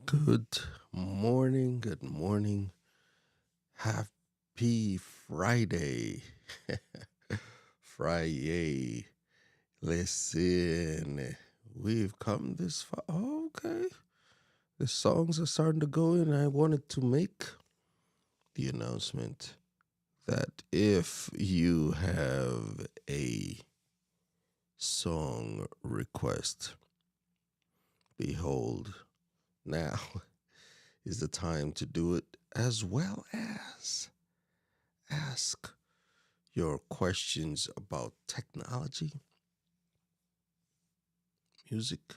Good morning, good morning. Happy Friday. Friday. Listen, we've come this far. Okay. The songs are starting to go in. I wanted to make the announcement that if you have a song request, behold, now is the time to do it, as well as ask your questions about technology, music,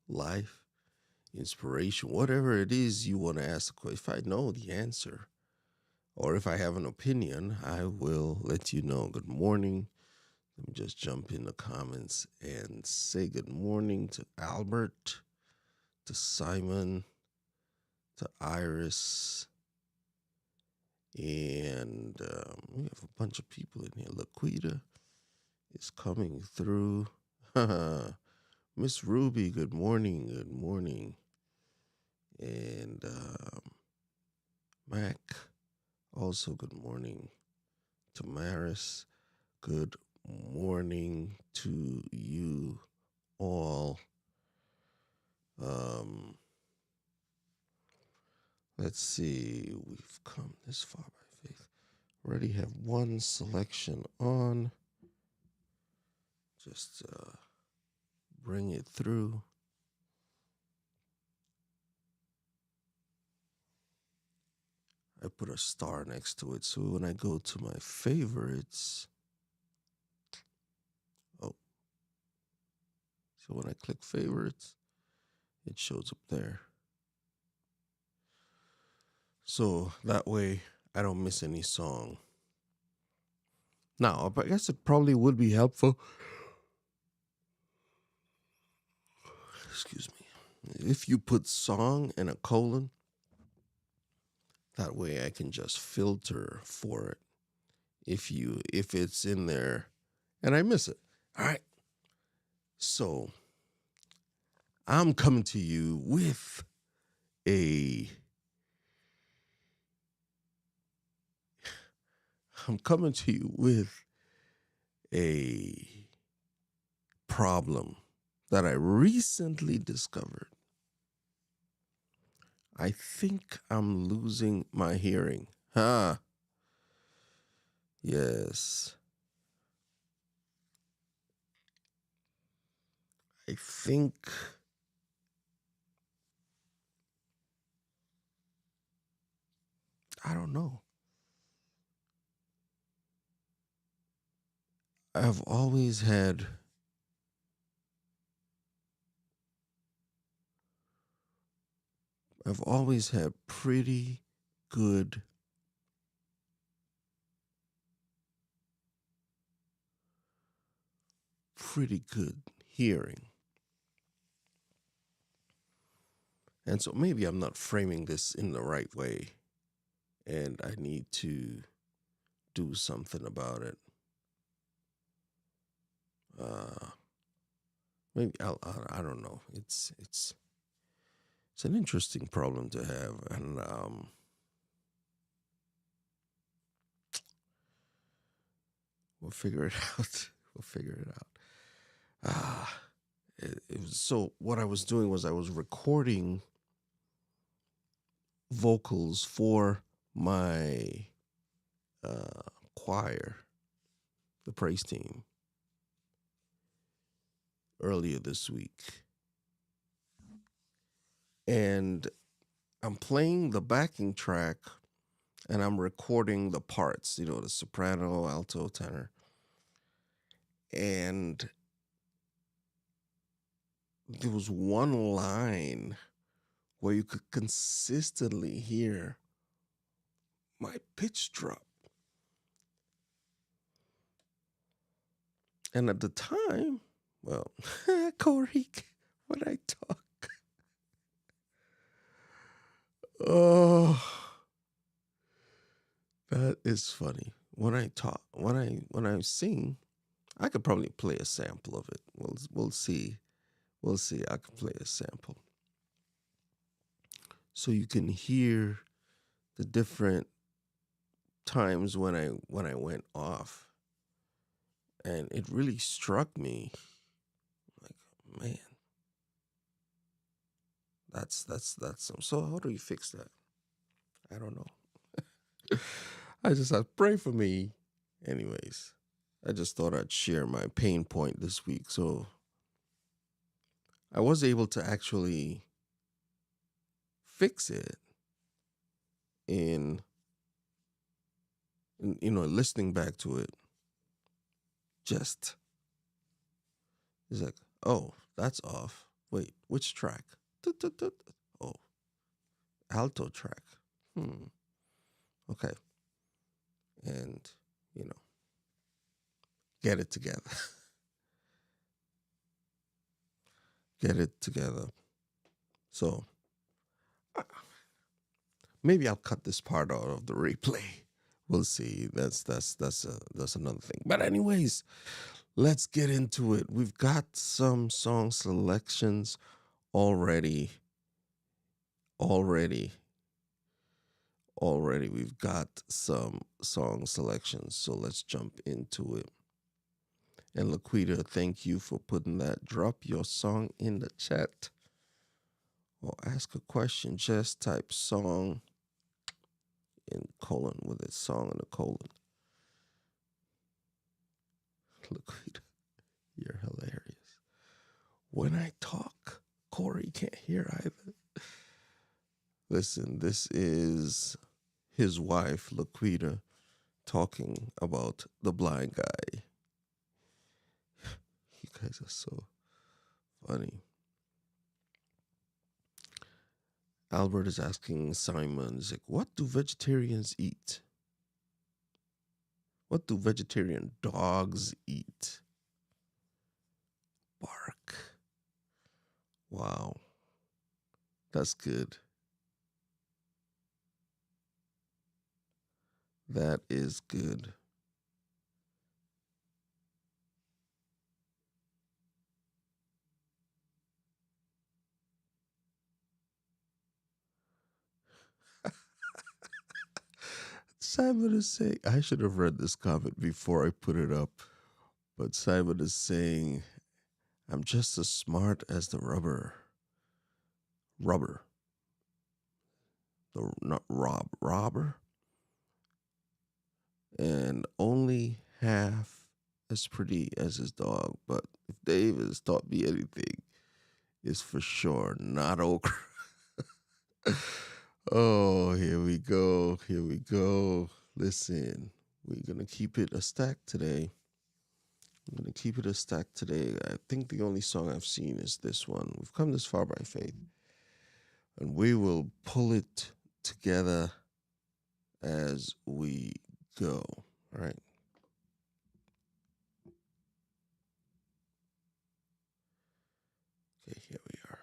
life, inspiration, whatever it is you want to ask. If I know the answer or if I have an opinion, I will let you know. Good morning. Let me just jump in the comments and say good morning to Albert, to Simon, to Iris, and we have a bunch of people in here. Laquita is coming through. Miss Ruby, good morning. Good morning. And Mac, also good morning. Tamaris, good morning to you all. Let's see. We've come this far by faith. Already have one selection on. Just bring it through. I put a star next to it, so when I go to my favorites, so when I click favorites, it shows up there. So that way I don't miss any song. Now, I guess it probably would be helpful. Excuse me. If you put song and a colon, that way I can just filter for it. If it's in there and I miss it. All right. So I'm coming to you with a problem that I recently discovered. I think I'm losing my hearing. Yes. I think I don't know. I've always had I've always had good pretty good hearing. And so maybe I'm not framing this in the right way, and I need to do something about it. Uh, maybe I don't know. It's an interesting problem to have, and we'll figure it out. We'll figure it out. Ah, it was so. What I was doing was I was recording vocals for my choir, the praise team, earlier this week, and I'm playing the backing track and I'm recording the parts, the soprano, alto, tenor. And there was one line where you could consistently hear my pitch drop. And at the time, well, Corey, when I talk, oh, that is funny. When I talk, when I sing, I could probably play a sample of it. We'll see. We'll see. I can play a sample so you can hear the different times when I went off, and it really struck me like, man, that's some. So how do you fix that? I don't know. I just have pray for me. Anyways, I just thought I'd share my pain point this week. So I was able to actually fix it in, listening back to it. Just it's like, oh, that's off. Wait, which track? Oh, alto track. Okay. And, you know, get it together. Get it together. So maybe I'll cut this part out of the replay. We'll see. That's another thing. But anyways, let's get into it. We've got some song selections already. We've got some song selections. So let's jump into it. And Laquita, thank you for putting that. Drop your song in the chat or ask a question. Just type song in colon with a song in a colon. Laquita, you're hilarious. When I talk, Corey can't hear either. Listen, this is his wife, Laquita, talking about the blind guy. You guys are so funny. Albert is asking Simon, he's like, what do vegetarians eat? What do vegetarian dogs eat? Bark. Wow. That's good. That is good. Simon is saying, I should have read this comment before I put it up, but Simon is saying, I'm just as smart as the rubber. Rubber. Not robber. And only half as pretty as his dog. But if Dave has taught me anything, it's for sure not okra. Oh, here we go. Here we go. Listen, we're going to keep it a stack today. I think the only song I've seen is this one. We've come this far by faith. and we will pull it together as we go. All right. Okay, here we are.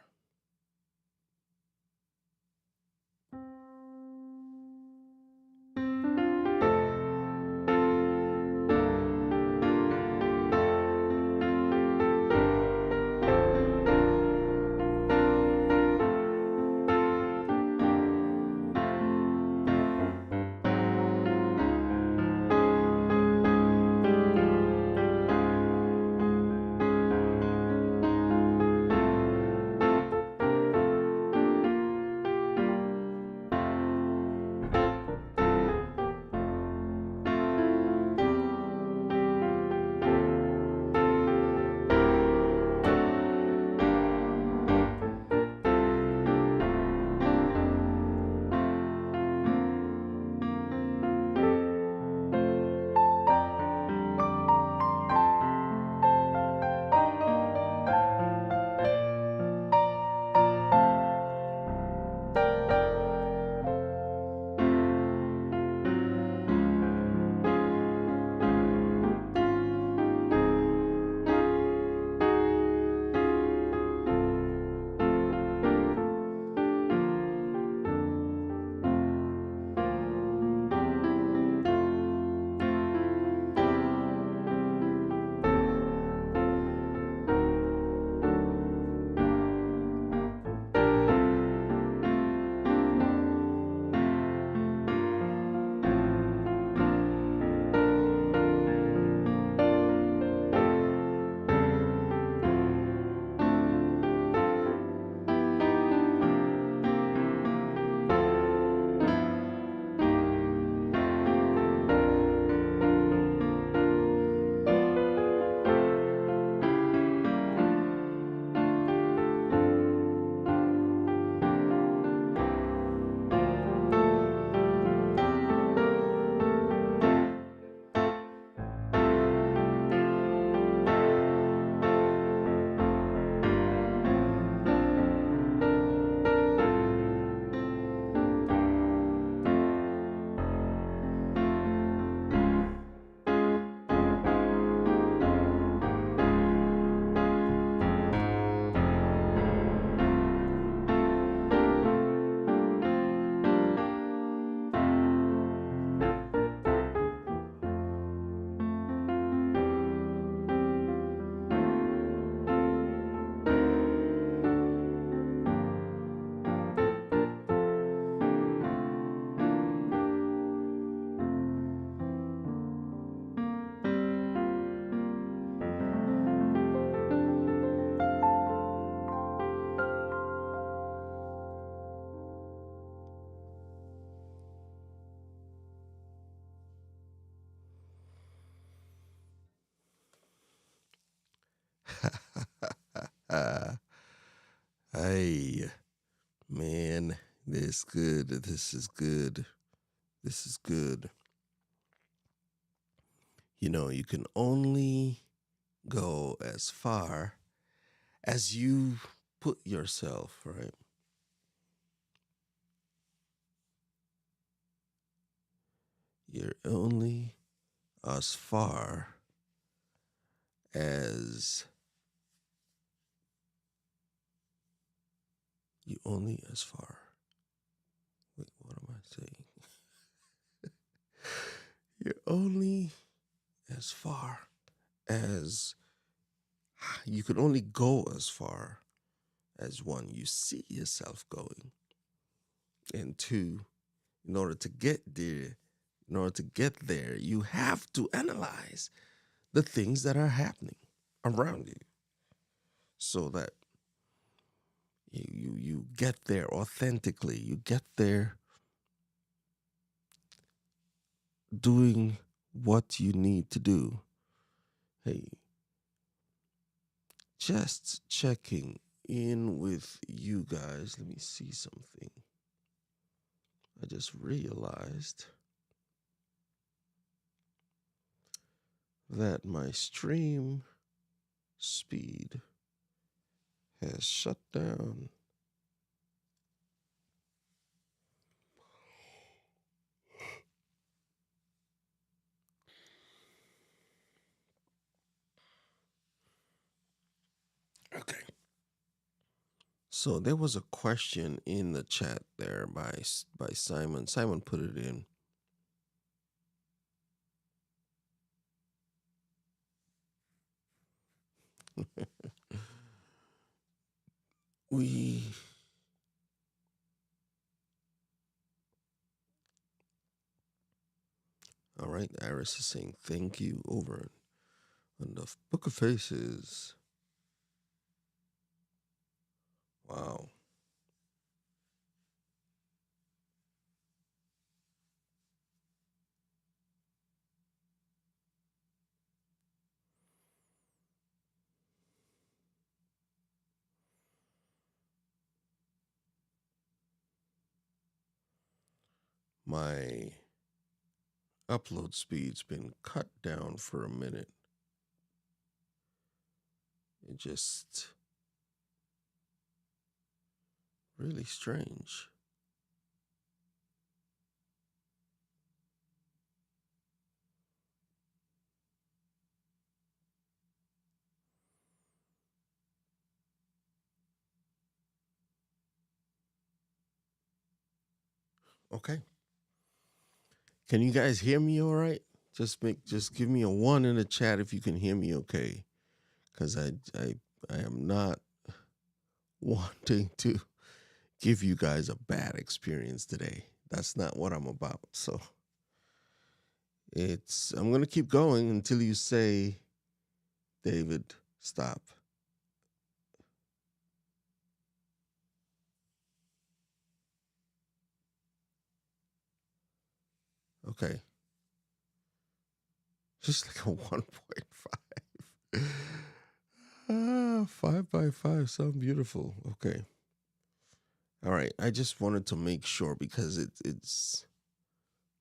Hey, man, this good. This is good. This is good. You know, you can only go as far as you put yourself, right? You're only as far as you only as far. Wait, what am I saying? You're only as far as you can only go as far as one, you see yourself going, and two, in order to get there, you have to analyze the things that are happening around you so that you get there authentically. You get there doing what you need to do. Hey, just checking in with you guys. Let me see something. I just realized that my stream speed has shut down. So there was a question in the chat there by Simon. Simon put it in. we All right, Iris is saying thank you over on the Book of Faces. Wow. My upload speed's been cut down for a minute. It just really strange. Okay. Can you guys hear me all right? Just give me a 1 in the chat if you can hear me okay. Cuz I am not wanting to give you guys a bad experience today. That's not what I'm about. So I'm going to keep going until you say, David, stop. Okay. Just like a 1.5. 5 by 5 sound beautiful. Okay. All right. I just wanted to make sure because it's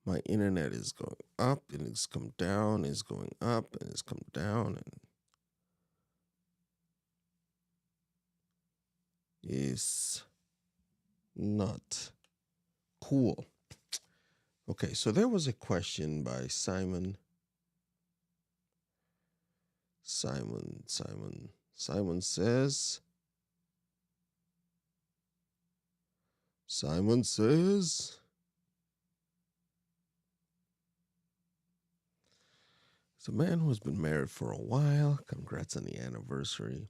my internet is going up and it's come down, it's going up and it's come down, and it's not cool. Okay, so there was a question by Simon. Simon says, as a man who has been married for a while, congrats on the anniversary.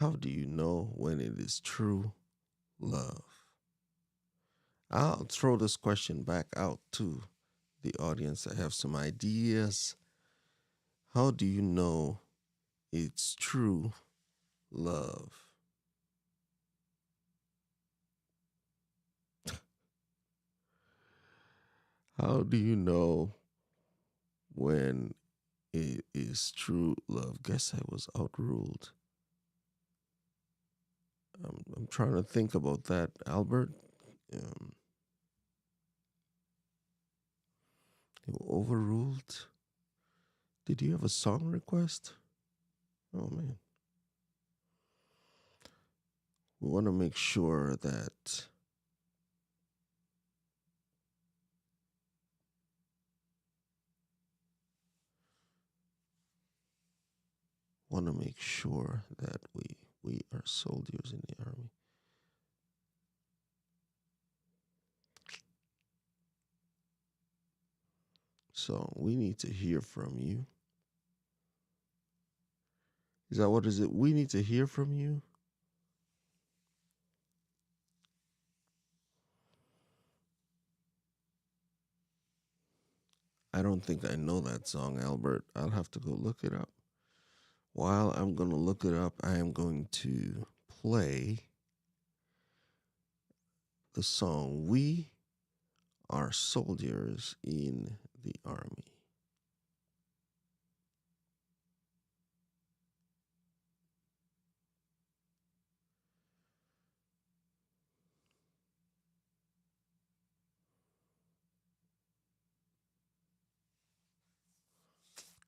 How do you know when it is true love? I'll throw this question back out to the audience. I have some ideas. How do you know it's true love? How do you know when it is true love? Guess I was outruled. I'm trying to think about that, Albert. You were overruled. Did you have a song request? Oh man. We want to make sure that we are soldiers in the army. So we need to hear from you. Is that what is it? We need to hear from you. I don't think I know that song, Albert. I'll have to go look it up. While I'm going to look it up, I am going to play the song We Are Soldiers in the Army.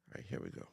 All right, here we go.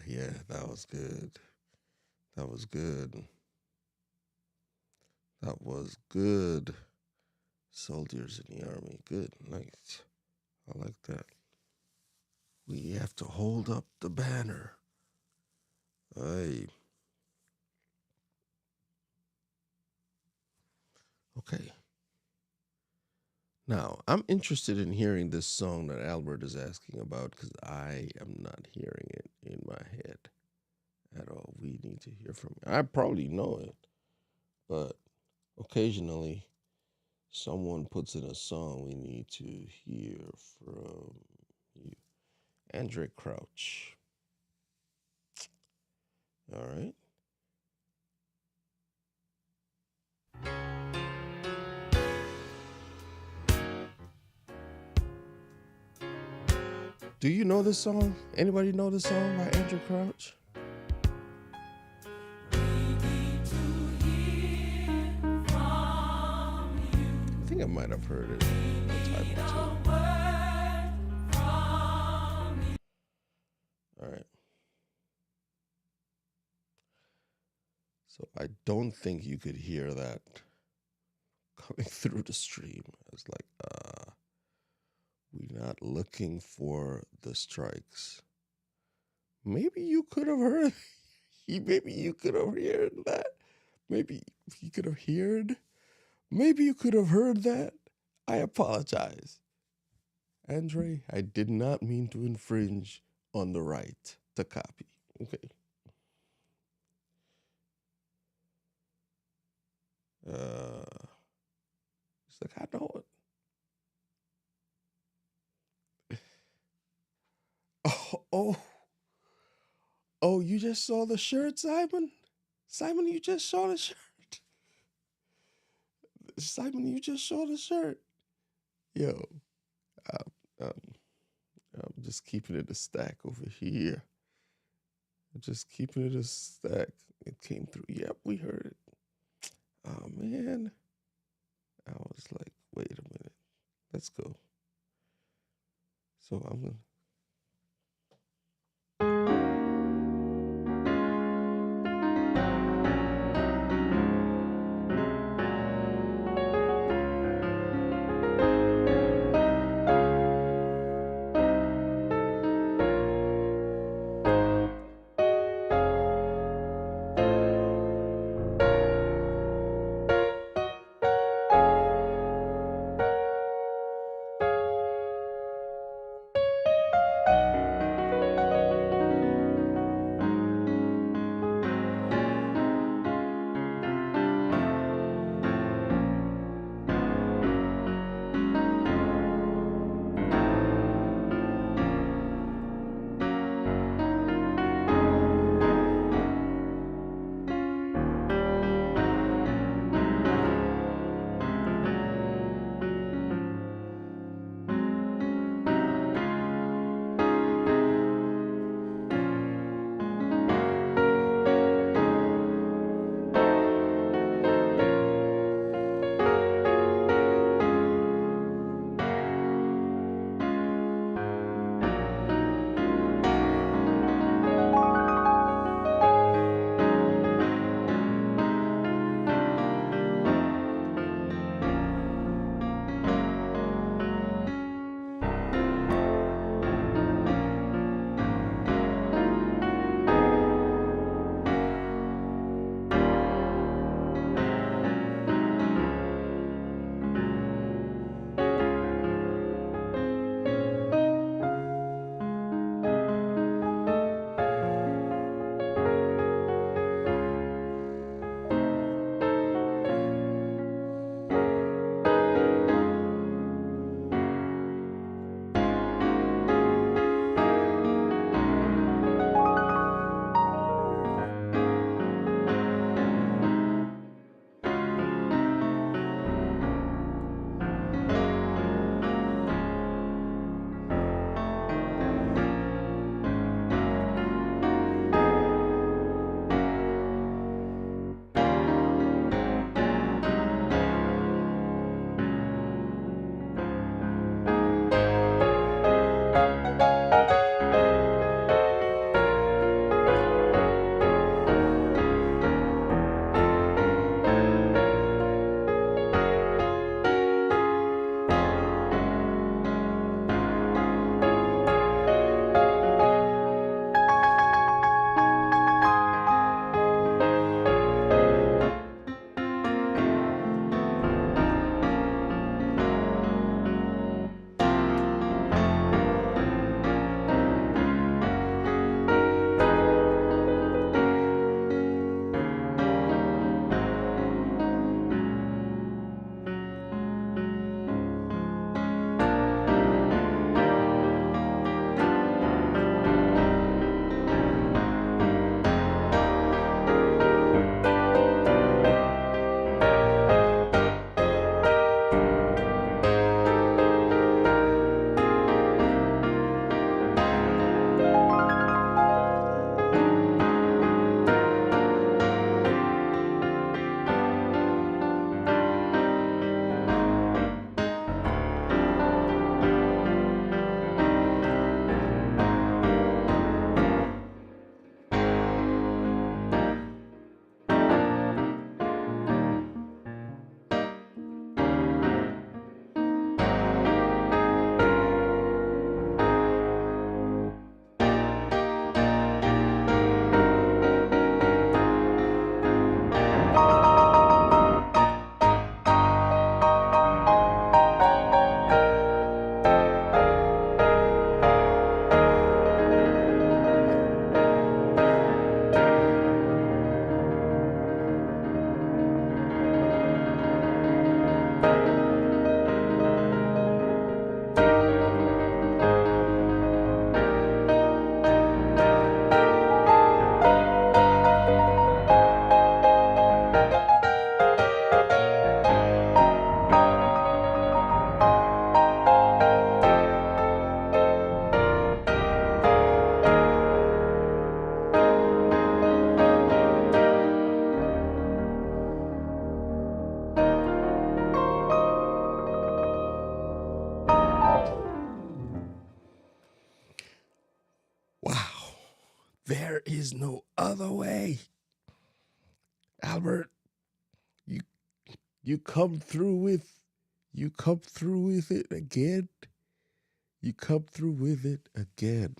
Yeah. That was good. That was good. That was good. Soldiers in the army. Good. Nice. I like that. We have to hold up the banner. Hey. Okay. Now, I'm interested in hearing this song that Albert is asking about because I am not hearing it in my head at all. We need to hear from it. I probably know it, but occasionally someone puts in a song we need to hear from you. Andre Crouch. All right. Do you know this song? Anybody know this song by Andrew Crouch? I think I might have heard it a time or two. All right. So I don't think you could hear that coming through the stream. It's like, we're not looking for the strikes. Maybe you could have heard. Maybe you could have heard that. Maybe you could have heard. Maybe you could have heard that. I apologize. Andre, I did not mean to infringe on the right to copy. Okay. It's like, I know it. Oh, you just saw the shirt, Simon? Simon, you just saw the shirt. Simon, you just saw the shirt. Yo, I'm, I'm just keeping it a stack over here. I'm just keeping it a stack. It came through. Yep, we heard it. Oh, man. I was like, wait a minute. Let's go. So I'm going to. There is no other way. Albert, you you come through with it again. You come through with it again.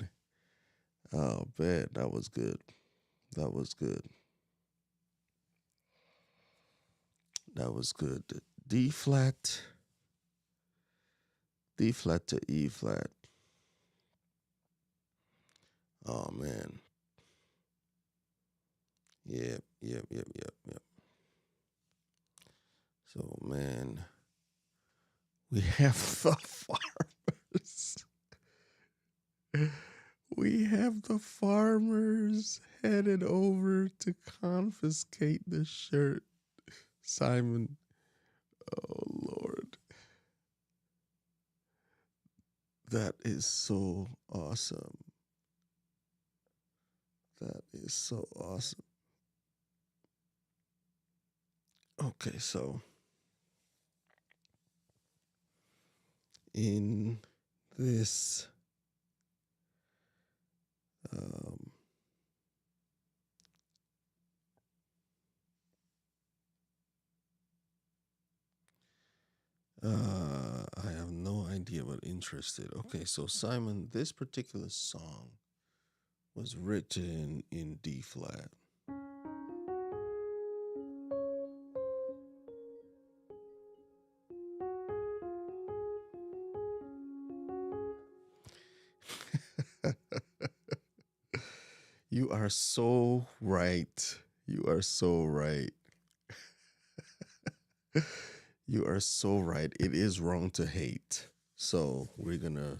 Oh man, that was good. That was good. That was good. D flat, D flat to E flat. Oh man. Yep, yep, yep, yep, yep. So man, we have the farmers. We have the farmers headed over to confiscate the shirt. Simon, oh Lord. That is so awesome. That is so awesome. Okay, so in this um, I have no idea, but interested. Okay, so Simon, this particular song was written in D flat. You are so right. You are so right. You are so right. It is wrong to hate. So we're gonna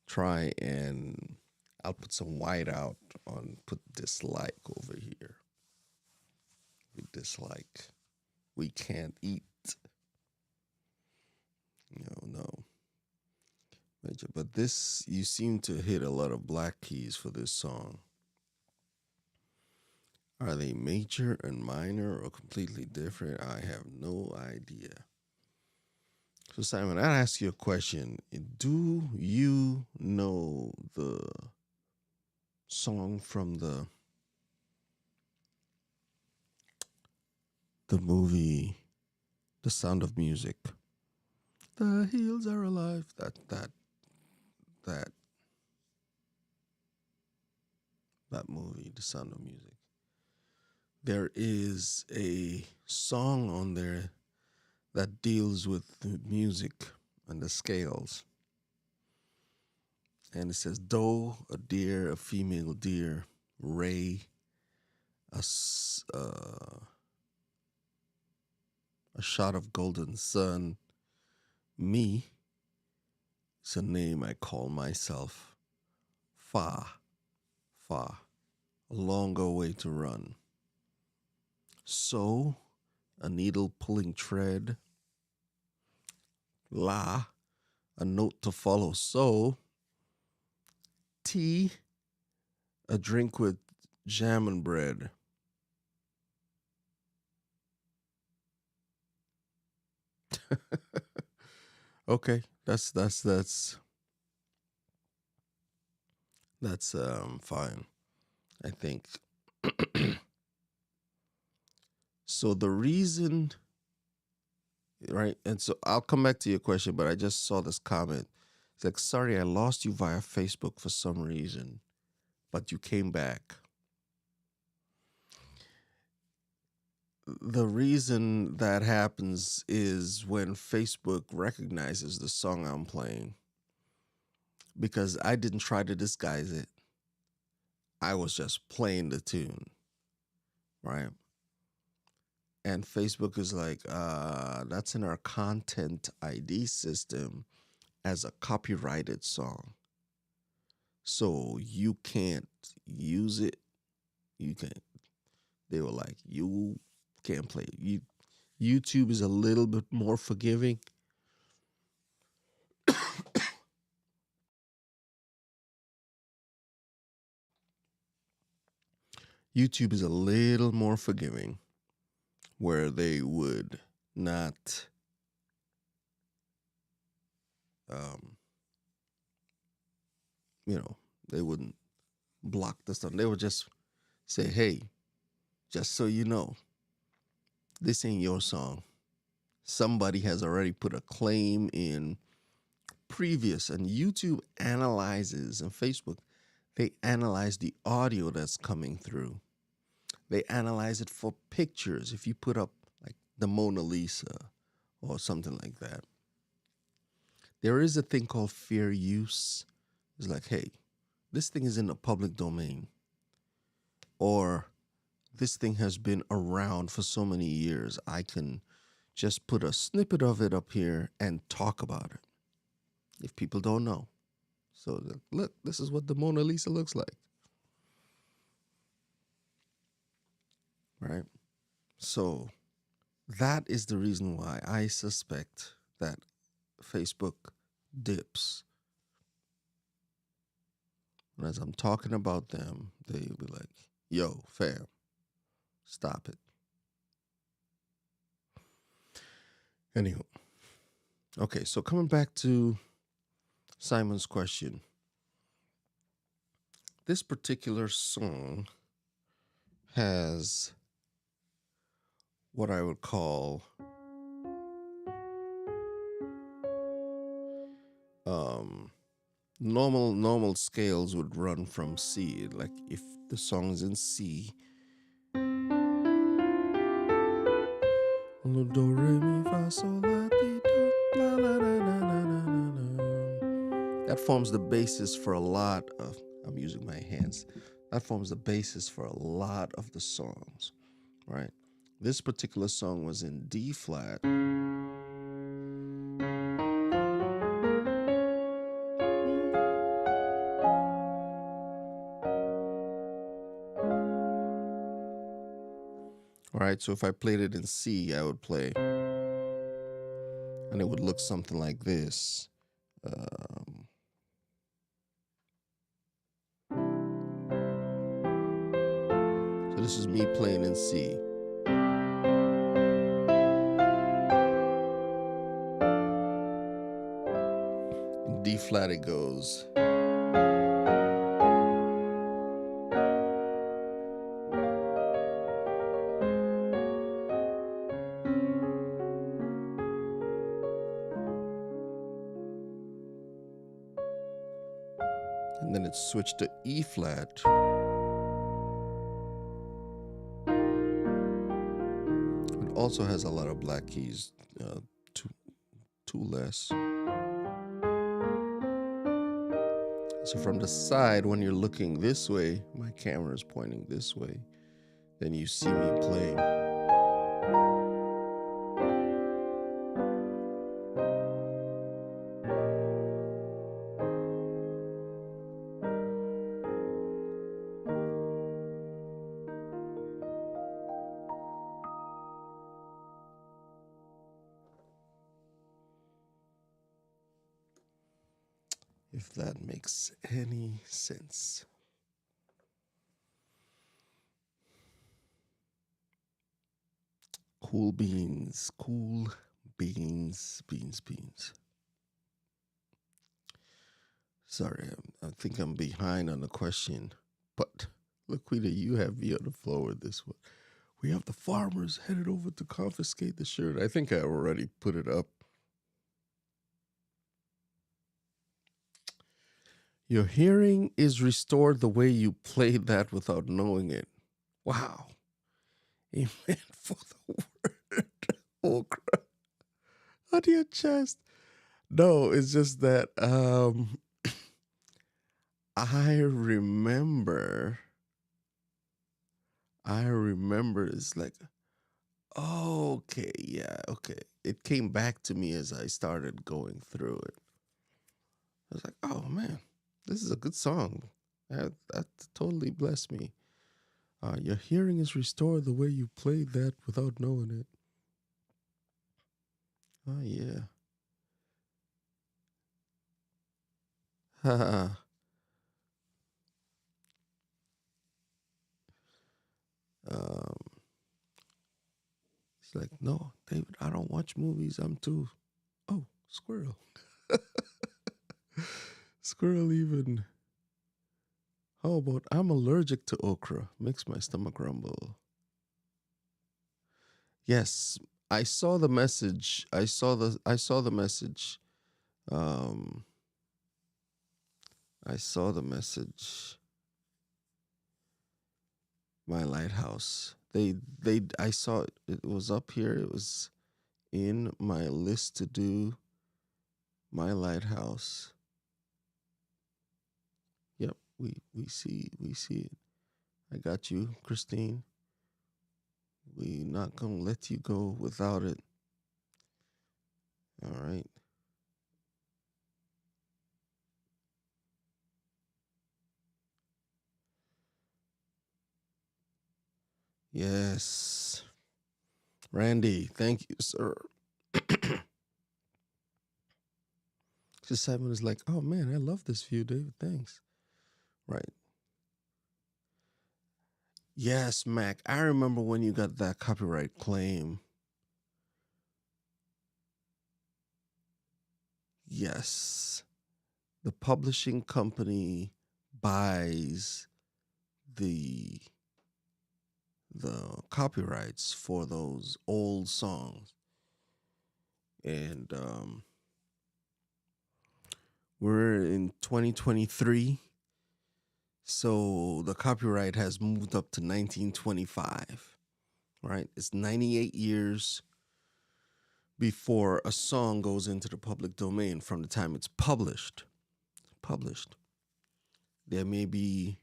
try and I'll put some white out on put dislike over here. We dislike. We can't eat. No. Major. But this you seem to hit a lot of black keys for this song. Are they major and minor or completely different? I have no idea. So Simon, I'll ask you a question. Do you know the song from the movie The Sound of Music? The hills are alive. That that movie, The Sound of Music. There is a song on there that deals with the music and the scales. And it says doe, a deer, a female deer, ray, a, a shot of golden sun, me, it's a name I call myself, fa, fa, a longer way to run. So, a needle pulling tread, la, a note to follow. So, tea, a drink with jam and bread. Okay, that's fine. I think. So the reason, right? And so I'll come back to your question, but I just saw this comment. It's like, sorry, I lost you via Facebook for some reason, but you came back. The reason that happens is when Facebook recognizes the song I'm playing, because I didn't try to disguise it. I was just playing the tune, right? And Facebook is like, that's in our content ID system as a copyrighted song. So you can't use it. You can't. They were like, you can't play it. YouTube is a little bit more forgiving. YouTube is a little more forgiving, where they would not um, they wouldn't block the song. They would just say, hey, just so you know, this ain't your song. Somebody has already put a claim in previous, and YouTube analyzes, and Facebook, they analyze the audio that's coming through. They analyze it for pictures. If you put up like the Mona Lisa or something like that, there is a thing called fair use. It's like, hey, this thing is in the public domain, or this thing has been around for so many years. I can just put a snippet of it up here and talk about it if people don't know. So look, this is what the Mona Lisa looks like. Right? So that is the reason why I suspect that Facebook dips. And as I'm talking about them, they'll be like, yo, fam, stop it. Anywho. Okay, so coming back to Simon's question. This particular song has what I would call normal scales would run from C. Like if the song is in C, do re mi fa sol la ti do la la la la la la la. That forms the basis for a lot of. I'm using my hands. That forms the basis for a lot of the songs, right? This particular song was in D flat. All right, so if I played it in C, I would play, and it would look something like this. So this is me playing in C. In D flat it goes. And then it switched to E flat. It also has a lot of black keys, two less. So from the side, when you're looking this way, my camera is pointing this way, then you see me playing. If that makes any sense. Cool beans. Sorry, I think I'm behind on the question, but Laquita, you have me on the floor with this one. We have the farmers headed over to confiscate the shirt. I think I already put it up. Your hearing is restored the way you played that without knowing it. Wow. Amen for the word. Okra on your chest. No, it's just that I remember it's like, oh, okay, yeah, okay. It came back to me as I started going through it. I was like, oh man, this is a good song. That totally blessed me. Your hearing is restored the way you played that without knowing it. Oh yeah. Haha. It's like, no, David, I don't watch movies. I'm too. Oh, squirrel. Squirrel even How about I'm allergic to okra? Makes my stomach rumble. Yes, I saw the message. I saw the message. Um I saw the message. My lighthouse. They I saw it. It was up here. It was in my list to do. My lighthouse. Yep, we see it. I got you, Christine. We not gonna let you go without it. All right. Yes. Randy, thank you, sir. Just Simon is like, oh man, I love this view, David. Thanks. Right. Yes, Mac. I remember when you got that copyright claim. Yes. The publishing company buys the the copyrights for those old songs. And we're in 2023. So the copyright has moved up to 1925, right? It's 98 years before a song goes into the public domain from the time it's published. Published. There may be,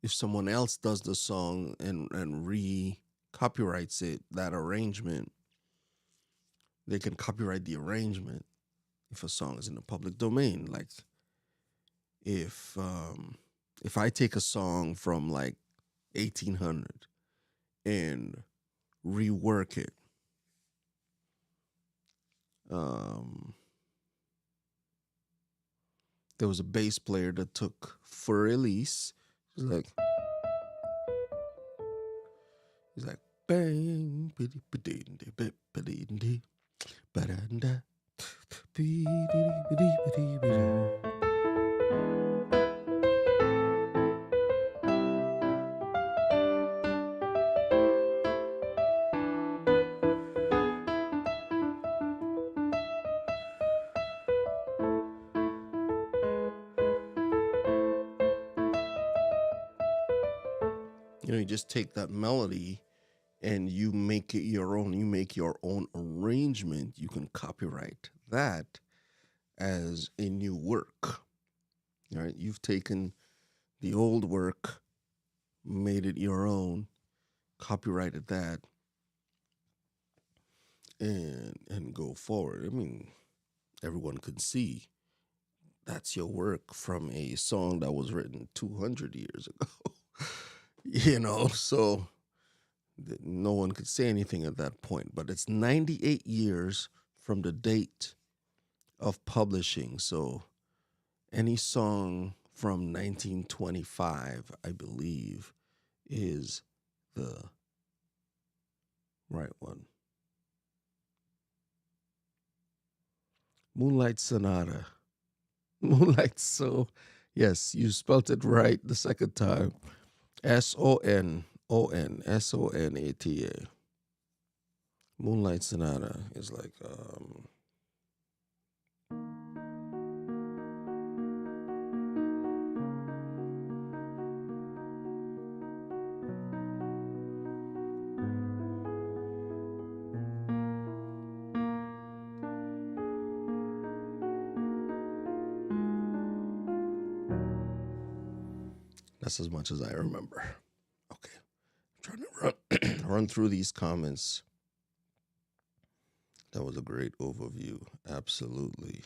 if someone else does the song and re-copyrights it, that arrangement, they can copyright the arrangement if a song is in the public domain. Like if if I take a song from like 1800 and rework it, um, there was a bass player that took for release. He's like bang, biddy, biddy, biddy, biddy, biddy, ba-da-da, biddy, biddy, biddy, biddy. You just take that melody and you make it your own. You make your own arrangement. You can copyright that as a new work. All right. You've taken the old work, made it your own, copyrighted that, and go forward. I mean, everyone can see that's your work from a song that was written 200 years ago. So no one could say anything at that point. But it's 98 years from the date of publishing. So any song from 1925, I believe, is the right one. Moonlight Sonata. Moonlight. So, yes, you spelt it right the second time. Sononata. Moonlight Sonata is like that's as much as I remember. Okay. I'm trying to run through these comments. That was a great overview. Absolutely.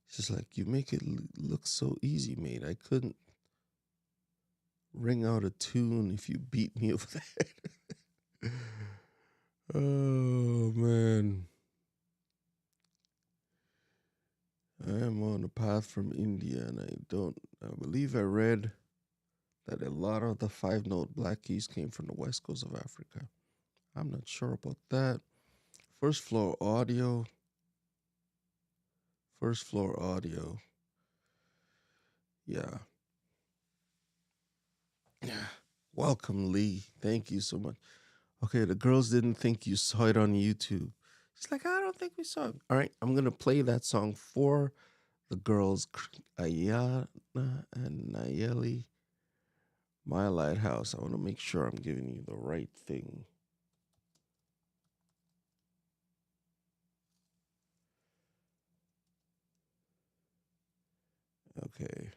It's just like you make it look so easy, mate. I couldn't ring out a tune if you beat me over the head. Oh man. I am on a path from India and I believe I read that a lot of the 5-note black keys came from the west coast of Africa. I'm not sure about that. First floor audio. First floor audio. Yeah. Yeah. Welcome, Lee. Thank you so much. Okay, the girls didn't think you saw it on YouTube. She's like, I don't think we saw it. All right, I'm gonna play that song for the girls, Ayana and Nayeli. My Lighthouse. I want to make sure I'm giving you the right thing. Okay.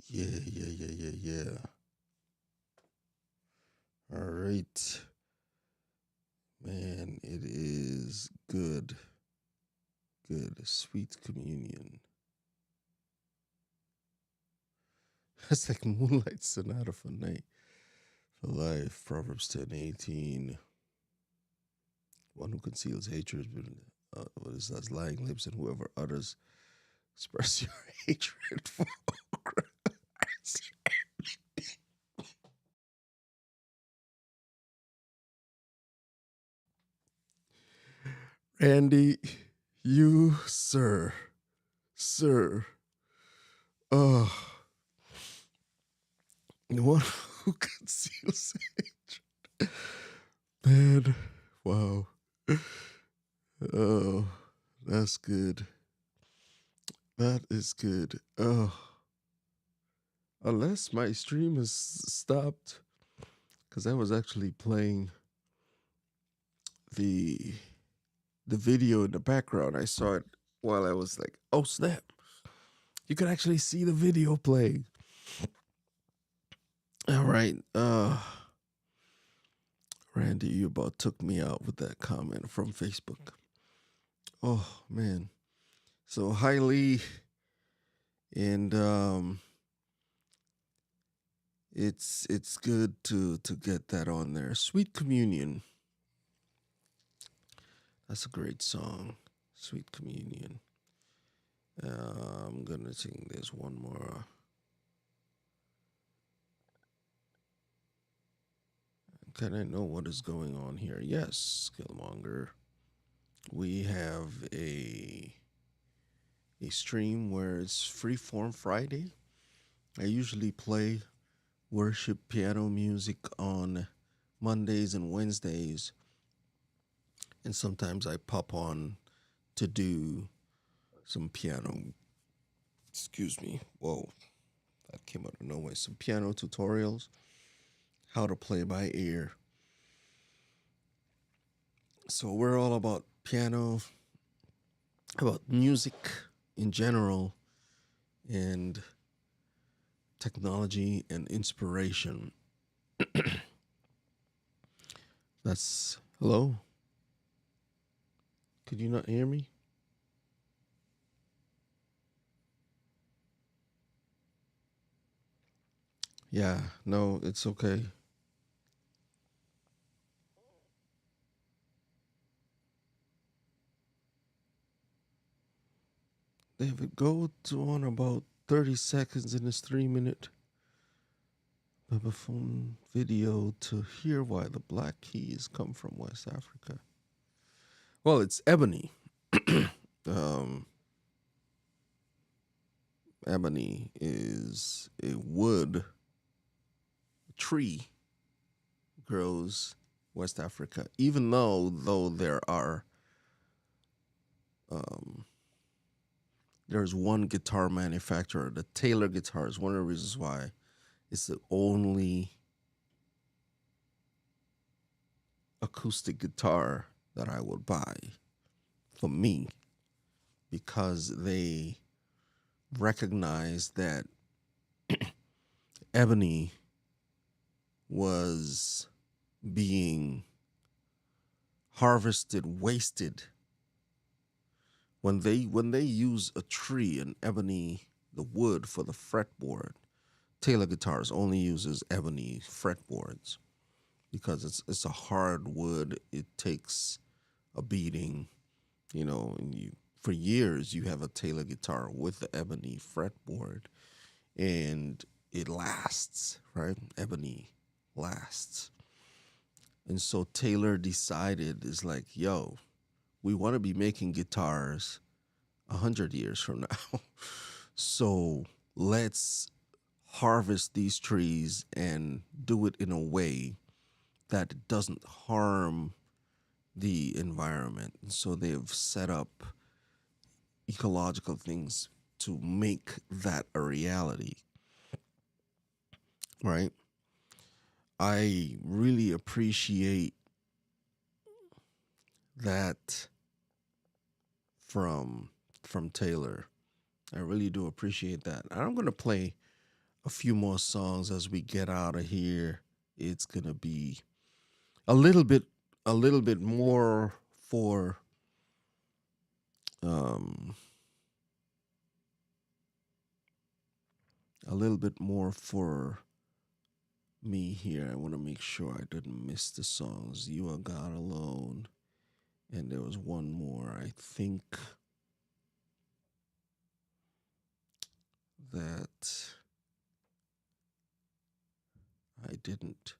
Yeah, yeah, yeah, yeah, yeah. All right. Man, it is good. Good. Sweet communion. That's like Moonlight Sonata for night. For life. Proverbs 10:18. One who conceals hatred what is that? Lying lips, and whoever utters Express your hatred for grass. Randy, you, sir, oh, the one who conceals hatred. Man, wow. Oh, that's good. That is good. Oh, unless my stream has stopped, because I was actually playing the the video in the background. I saw it while I was like, oh snap. You could actually see the video playing. All right. Randy, you about took me out with that comment from Facebook. Oh man. So hi Lee. And it's good to get that on there. Sweet Communion. That's a great song. Sweet Communion. I'm gonna sing this one more. Can I know what is going on here? Yes, Killmonger. We have a stream where it's Freeform Friday. I usually play worship piano music on Mondays and Wednesdays, and sometimes I pop on to do some piano. Excuse me. Whoa, that came out of nowhere. Some piano tutorials, how to play by ear. So we're all about piano, about music in general, and technology and inspiration. That's hello. Could you not hear me? Yeah, no, it's okay. David, go to on about 30 seconds in this 3 minute Babaphone video to hear why the black keys come from West Africa. Well, it's ebony. um, Ebony is a wood tree, grows West Africa. Even though there are um, there's one guitar manufacturer, the Taylor guitar is one of the reasons why it's the only acoustic guitar that I would buy for me, because they recognize that ebony was being harvested, wasted. When they use a tree, an ebony, the wood for the fretboard, Taylor guitars only uses ebony fretboards because it's a hard wood. It takes a beating, and you for years you have a Taylor guitar with the ebony fretboard, and it lasts, right? Ebony lasts. And so Taylor decided, is like, yo, we want to be making guitars 100 years from now. So let's harvest these trees and do it in a way that it doesn't harm the environment. And so they've set up ecological things to make that a reality, right? I really appreciate that from Taylor. I really do appreciate that. And I'm gonna play a few more songs as we get out of here. It's gonna be a little bit more for um a little bit more for me here. I want to make sure I didn't miss the songs. You Are God Alone, and there was one more. I think that I didn't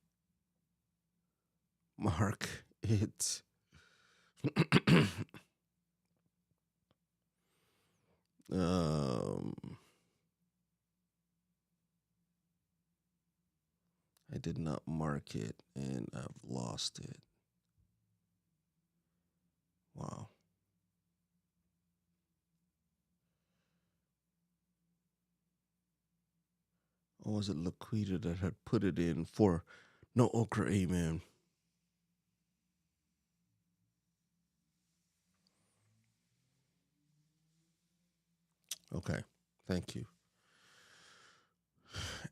mark it. um, I did not mark it and I've lost it. Wow. Or was it Laquita that had put it in for No Okra Amen? Okay. Thank you.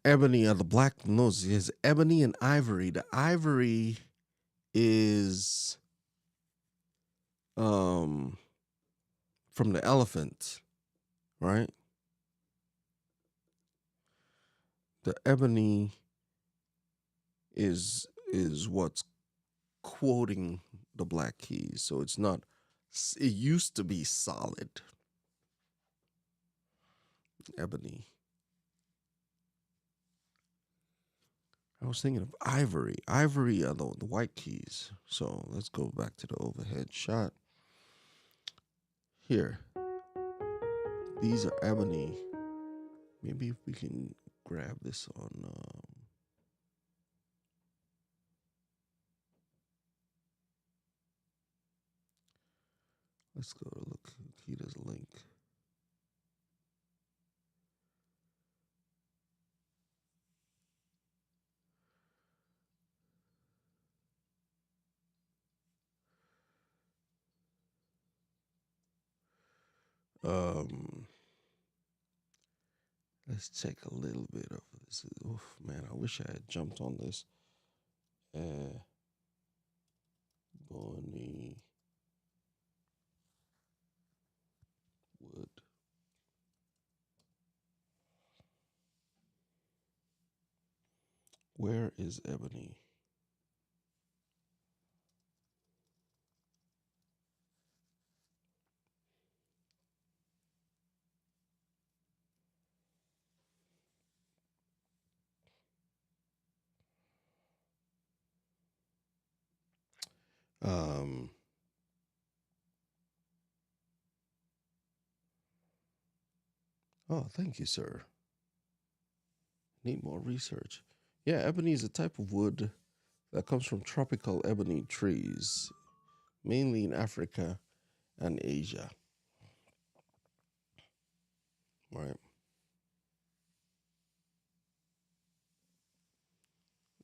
Ebony, the black nose is ebony and ivory. The ivory is um from the elephant, right? The ebony is what's quoting the black keys. So it's not, it used to be solid ebony. I was thinking of ivory. Ivory are the white keys. So let's go back to the overhead shot. Here, these are ebony. Maybe if we can grab this on. Let's go to Laquita's link. Let's check a little bit of this. Oof, man, I wish I had jumped on this. Bonnie Wood. Where is ebony? Um, oh, thank you, sir. Need more research. Yeah, ebony is a type of wood that comes from tropical ebony trees, mainly in Africa and Asia. Right.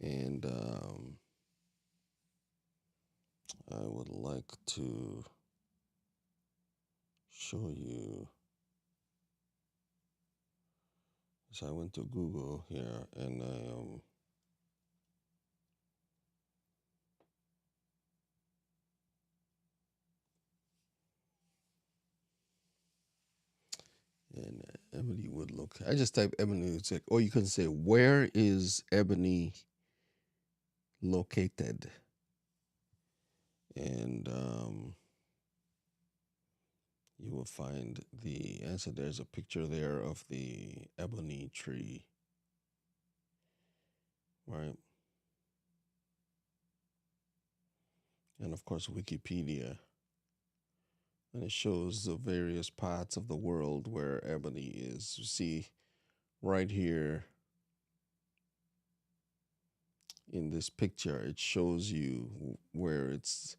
And I would like to show you. So I went to Google here and ebony would look. I just type ebony. It's like, or you can say, where is ebony located? And you will find the answer. There's a picture there of the ebony tree, right? And of course, Wikipedia. And it shows the various parts of the world where ebony is. You see right here in this picture, it shows you where it's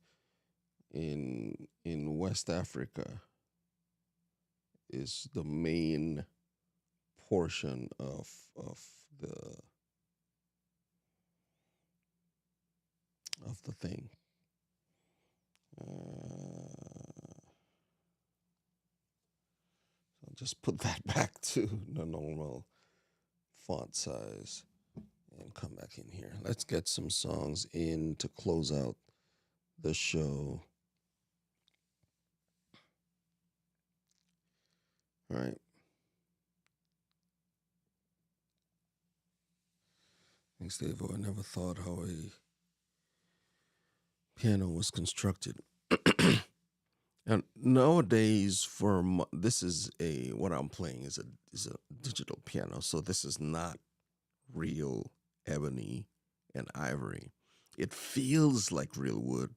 in West Africa is the main portion of the thing. I'll just put that back to the normal font size and come back in here. Let's get some songs in to close out the show. All right. Thanks, Dave. I never thought how a piano was constructed. And nowadays, this is a what I'm playing is a digital piano, so this is not real ebony and ivory. It feels like real wood.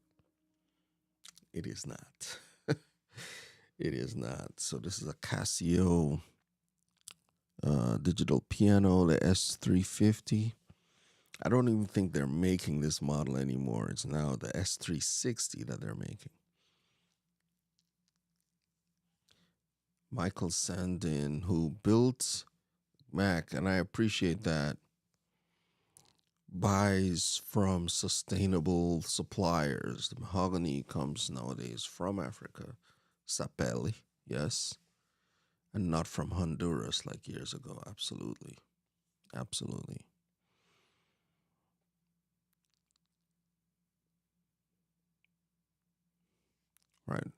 It is not. It is not. So this is a Casio digital piano, the S350. I don't even think they're making this model anymore. It's now the S360 that they're making. Michael Sandin, who built Mac, and I appreciate that, buys from sustainable suppliers. The mahogany comes nowadays from Africa, sapele, yes, and not from Honduras like years ago. Absolutely, absolutely. Right.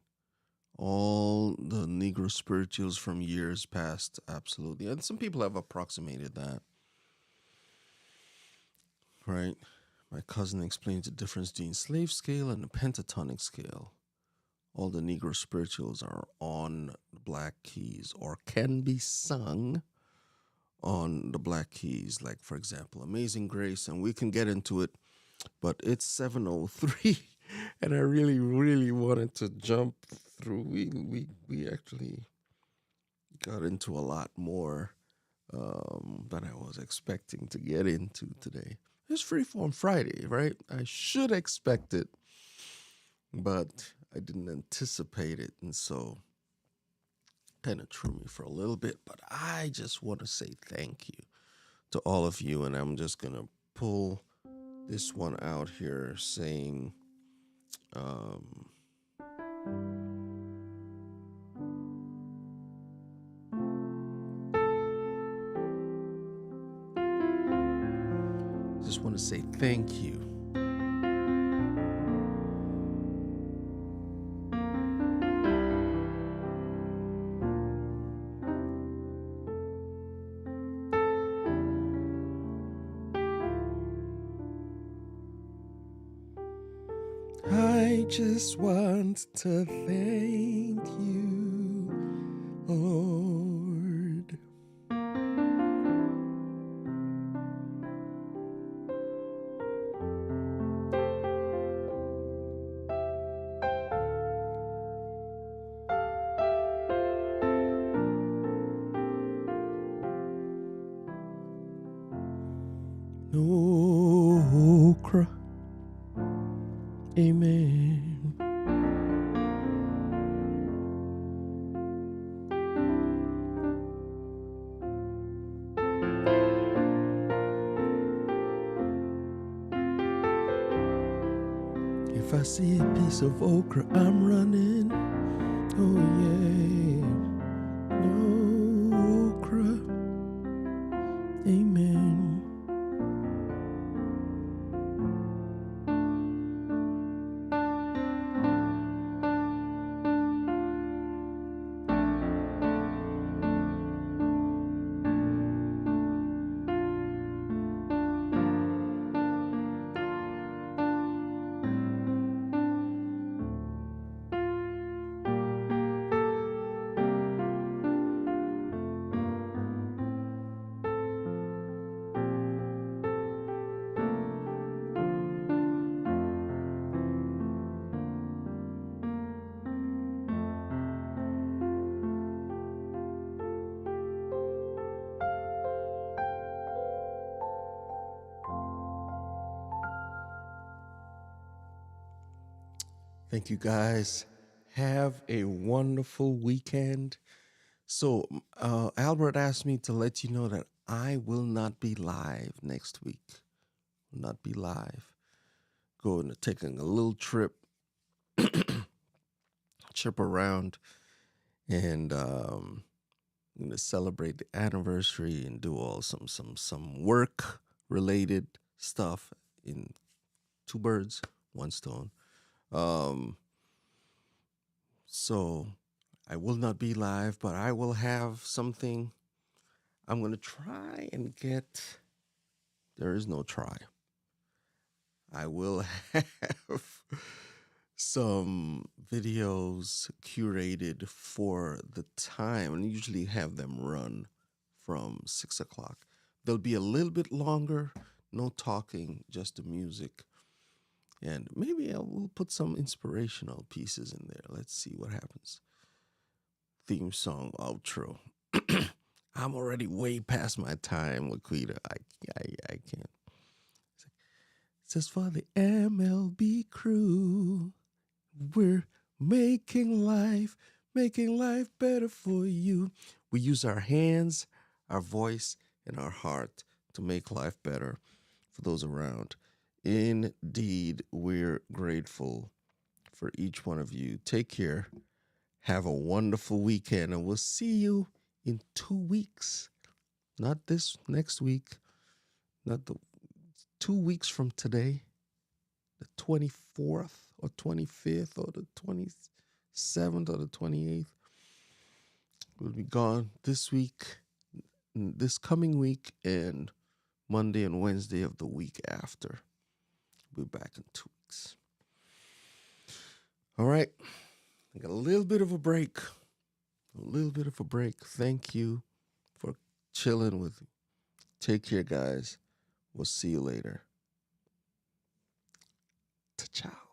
All the Negro spirituals from years past, absolutely. And some people have approximated that, right? My cousin explains the difference between slave scale and the pentatonic scale. All the Negro spirituals are on the black keys or can be sung on the black keys, like, for example, Amazing Grace, and we can get into it, but it's 7:03, and I really, really wanted to jump through. We actually got into a lot more than I was expecting to get into today. It's Freeform Friday, right? I should expect it, but I didn't anticipate it, and so kind of threw me for a little bit. But I just want to say thank you to all of you, and I'm just gonna pull this one out here saying, um, just want to say thank you. I just want to thank you, Lord. No okra. Amen. If I see a piece of okra, I'm running. Oh yeah. No okra. Amen. Thank you guys. Have a wonderful weekend. So, Albert asked me to let you know that I will not be live next week. Will not be live. Going to taking a little trip around, and I'm going to celebrate the anniversary and do all some work related stuff in two birds, one stone. Um, so I will not be live, but I will have something. I'm going to try and get. There is no try. I will have some videos curated for the time, and usually have them run from 6 o'clock. They'll be a little bit longer, no talking, just the music. And maybe I will put some inspirational pieces in there. Let's see what happens. Theme song, outro. I'm already way past my time, Laquita. I can't. It says for the MLB crew, we're making life better for you. We use our hands, our voice, and our heart to make life better for those around. Indeed, we're grateful for each one of you. Take care. Have a wonderful weekend, and we'll see you in 2 weeks. Not this next week, not the 2 weeks from today, the 24th or 25th or the 27th or the 28th. We'll be gone this week, this coming week, and Monday and Wednesday of the week after. We'll be back in 2 weeks. All right. I got a little bit of a break. Thank you for chilling with me. Take care, guys. We'll see you later. Ciao.